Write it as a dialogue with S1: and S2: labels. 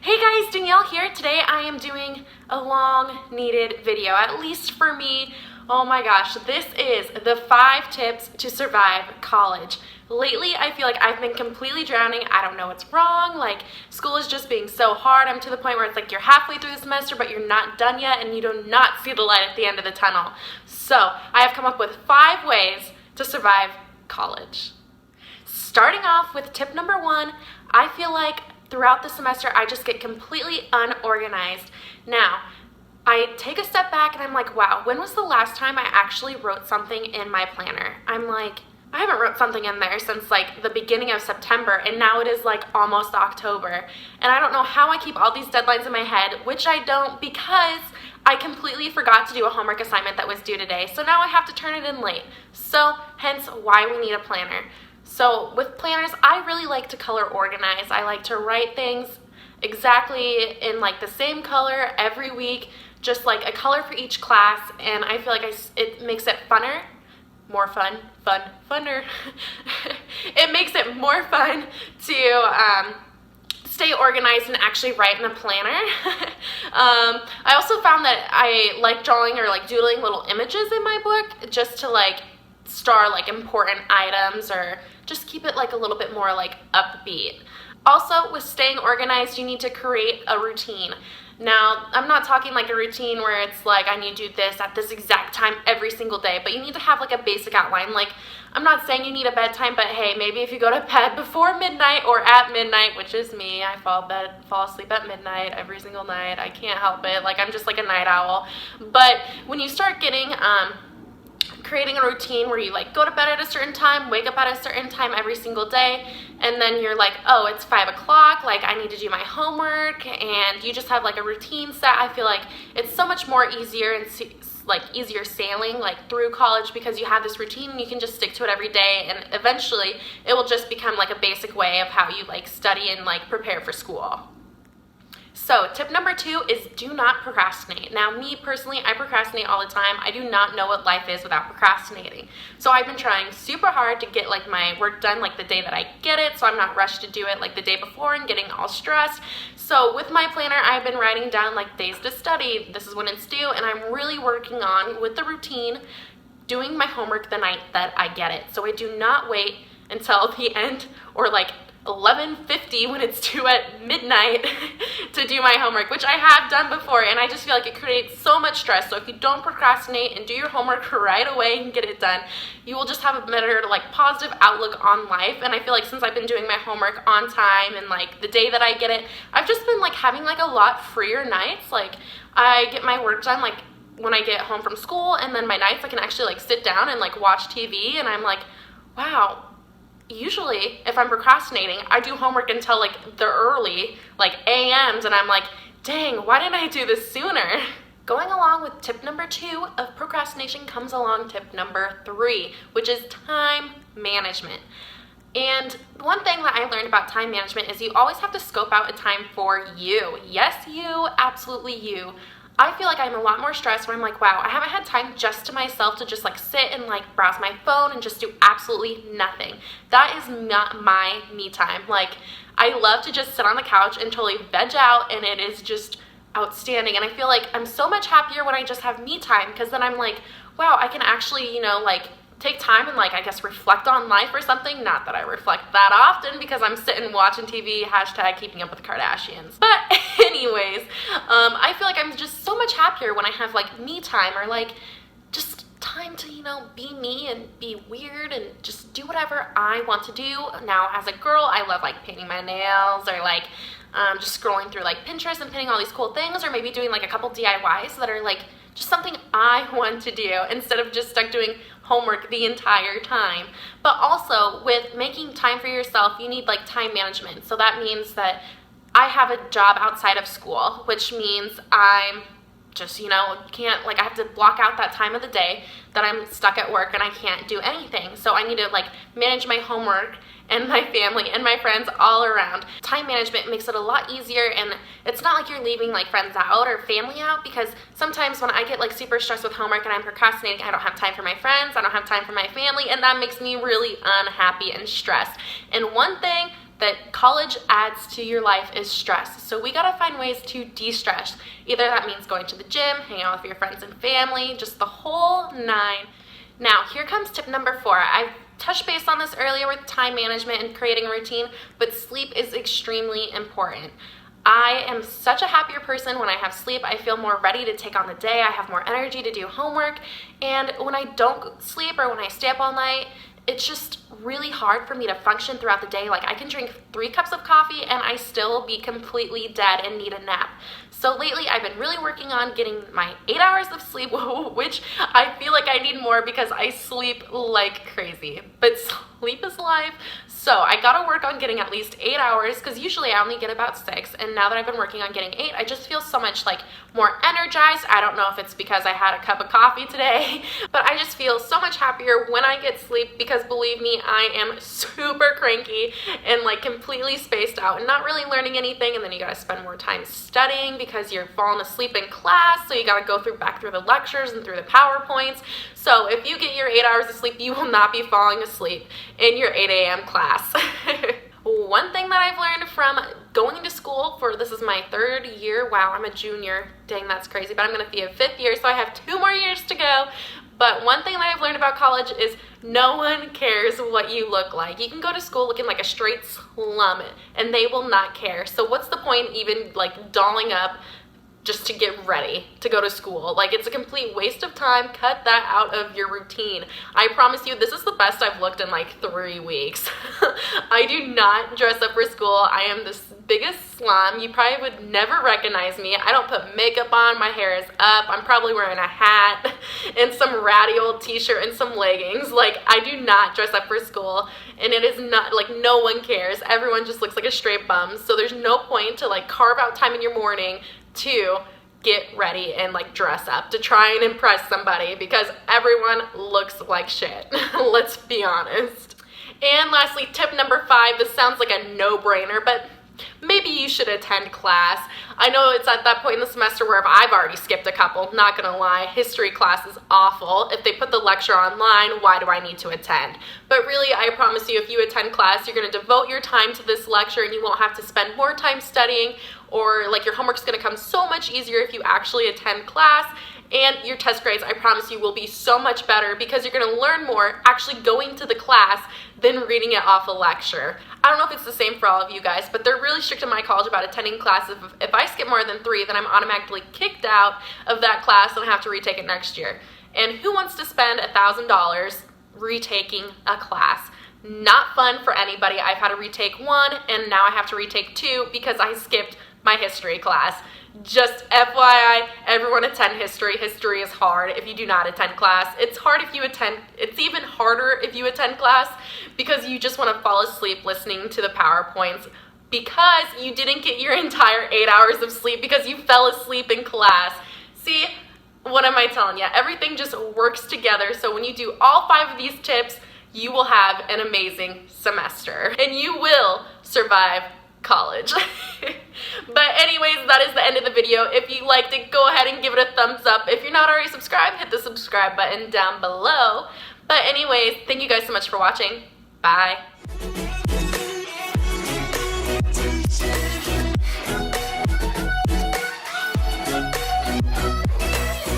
S1: Hey guys, Danielle here. Today I am doing a long needed video, at least for me. Oh my gosh, this is the 5 tips to survive college. Lately, I feel like I've been completely drowning. I don't know what's wrong. Like, school is just being so hard. I'm to the point where it's like you're halfway through the semester, but you're not done yet, and you do not see the light at the end of the tunnel. So, I have come up with 5 ways to survive college. Starting off with tip number 1, I feel like throughout the semester, I just get completely unorganized. Now, I take a step back and I'm like, wow, when was the last time I actually wrote something in my planner? I'm like, I haven't wrote something in there since like the beginning of September, and now it is like almost October. And I don't know how I keep all these deadlines in my head, which I don't, because I completely forgot to do a homework assignment that was due today. So now I have to turn it in late. So hence why we need a planner. So with planners, I really like to color organize. I like to write things exactly in like the same color every week, just like a color for each class, and I feel like it makes it funner, more fun, funner. It makes it more fun to stay organized and actually write in a planner. I also found that I like drawing or like doodling little images in my book just to like star like important items or just keep it like a little bit more like upbeat. Also, with staying organized, you need to create a routine. Now, I'm not talking like a routine where it's like I need to do this at this exact time every single day, but you need to have like a basic outline. Like, I'm not saying you need a bedtime, but hey, maybe if you go to bed before midnight or at midnight, which is me, I fall asleep at midnight every single night. I can't help it. Like, I'm just like a night owl. But when you start getting creating a routine where you like go to bed at a certain time, wake up at a certain time every single day, and then you're like, oh, it's 5 o'clock, like I need to do my homework, and you just have like a routine set. I feel like it's so much more easier and like easier sailing like through college because you have this routine and you can just stick to it every day, and eventually it will just become like a basic way of how you like study and like prepare for school. So tip number 2 is do not procrastinate. Now, me personally, I procrastinate all the time. I do not know what life is without procrastinating. So I've been trying super hard to get like my work done like the day that I get it, so I'm not rushed to do it like the day before and getting all stressed. So with my planner, I've been writing down like days to study, this is when it's due, and I'm really working on, with the routine, doing my homework the night that I get it. So I do not wait until the end or like 11:50 when it's due at midnight to do my homework, which I have done before, and I just feel like it creates so much stress. So if you don't procrastinate and do your homework right away and get it done, you will just have a better like positive outlook on life. And I feel like since I've been doing my homework on time and like the day that I get it, I've just been like having like a lot freer nights. Like, I get my work done like when I get home from school, and then my nights I can actually like sit down and like watch TV, and I'm like, wow. Usually, if I'm procrastinating, I do homework until like the early, like AMs, and I'm like, dang, why didn't I do this sooner? Going along with tip number 2 of procrastination comes along tip number 3, which is time management. And one thing that I learned about time management is you always have to scope out a time for you. Yes, you, absolutely you. I feel like I'm a lot more stressed when I'm like, wow, I haven't had time just to myself to just like sit and like browse my phone and just do absolutely nothing. That is not my me time. Like, I love to just sit on the couch and totally veg out, and it is just outstanding. And I feel like I'm so much happier when I just have me time, because then I'm like, wow, I can actually, you know, like take time and like, I guess, reflect on life or something. Not that I reflect that often because I'm sitting watching TV, hashtag keeping up with the Kardashians. But anyways, I feel like I'm just so much happier when I have like me time, or like just time to, you know, be me and be weird and just do whatever I want to do. Now, as a girl, I love like painting my nails, or like just scrolling through like Pinterest and pinning all these cool things, or maybe doing like a couple DIYs that are like just something I want to do instead of just stuck doing homework the entire time. But also, with making time for yourself, you need like time management. So that means that I have a job outside of school, which means I'm just, you know, can't, like, I have to block out that time of the day that I'm stuck at work and I can't do anything. So I need to like manage my homework and my family and my friends all around. Time management makes it a lot easier, and it's not like you're leaving like friends out or family out, because sometimes when I get like super stressed with homework and I'm procrastinating, I don't have time for my friends, I don't have time for my family, and that makes me really unhappy and stressed. And one thing that college adds to your life is stress. So we gotta find ways to de-stress. Either that means going to the gym, hanging out with your friends and family, just the whole nine. Now, here comes tip number 4. I've touched base on this earlier with time management and creating a routine, but sleep is extremely important. I am such a happier person when I have sleep. I feel more ready to take on the day. I have more energy to do homework. And when I don't sleep or when I stay up all night, it's just really hard for me to function throughout the day. Like, I can drink 3 cups of coffee and I still be completely dead and need a nap. So lately I've been really working on getting my 8 hours of sleep, which I feel like I need more because I sleep like crazy. But sleep is life. So I gotta work on getting at least 8 hours, because usually I only get about 6. And now that I've been working on getting 8, I just feel so much like more energized. I don't know if it's because I had a cup of coffee today, but I just feel so much happier when I get sleep, because believe me, I am super cranky and like completely spaced out and not really learning anything. And then you gotta spend more time studying because you're falling asleep in class. So you gotta go back through the lectures and through the PowerPoints. So if you get your 8 hours of sleep, you will not be falling asleep in your 8 a.m. class. One thing that I've learned from going to school this is my 3rd year. Wow, I'm a junior. Dang, that's crazy. But I'm gonna be a 5th year, so I have 2 more years to go. But one thing that I've learned about college is no one cares what you look like. You can go to school looking like a straight slum and they will not care. So what's the point even like dolling up just to get ready to go to school? Like, it's a complete waste of time. Cut that out of your routine. I promise you, this is the best I've looked in like 3 weeks. I do not dress up for school. I am this biggest slum. You probably would never recognize me. I don't put makeup on. My hair is up. I'm probably wearing a hat and some ratty old t-shirt and some leggings. Like, I do not dress up for school, and it is not like no one cares. Everyone just looks like a straight bum. So there's no point to like carve out time in your morning to get ready and like dress up to try and impress somebody, because everyone looks like shit. Let's be honest. And lastly, tip number 5, this sounds like a no-brainer, but maybe you should attend class. I know it's at that point in the semester where I've already skipped a couple, not gonna lie. History class is awful. If they put the lecture online, why do I need to attend? But really, I promise you, if you attend class, you're gonna devote your time to this lecture and you won't have to spend more time studying, or like your homework's gonna come so much easier if you actually attend class. And your test grades, I promise you, will be so much better because you're gonna learn more actually going to the class than reading it off a lecture. I don't know if it's the same for all of you guys, but they're really strict in my college about attending classes. If I skip more than 3, then I'm automatically kicked out of that class and I have to retake it next year. And who wants to spend $1,000 retaking a class? Not fun for anybody. I've had to retake 1 and now I have to retake 2 because I skipped my history class. Just FYI, everyone attend history. History is hard if you do not attend class. It's hard if you attend, it's even harder if you attend class because you just want to fall asleep listening to the PowerPoints because you didn't get your entire 8 hours of sleep because you fell asleep in class. See, what am I telling you? Everything just works together. So when you do all 5 of these tips, you will have an amazing semester and you will survive college. But anyways, that is the end of the video. If you liked it, go ahead and give it a thumbs up. If you're not already subscribed, hit the subscribe button down below. But anyways, thank you guys so much for watching. Bye.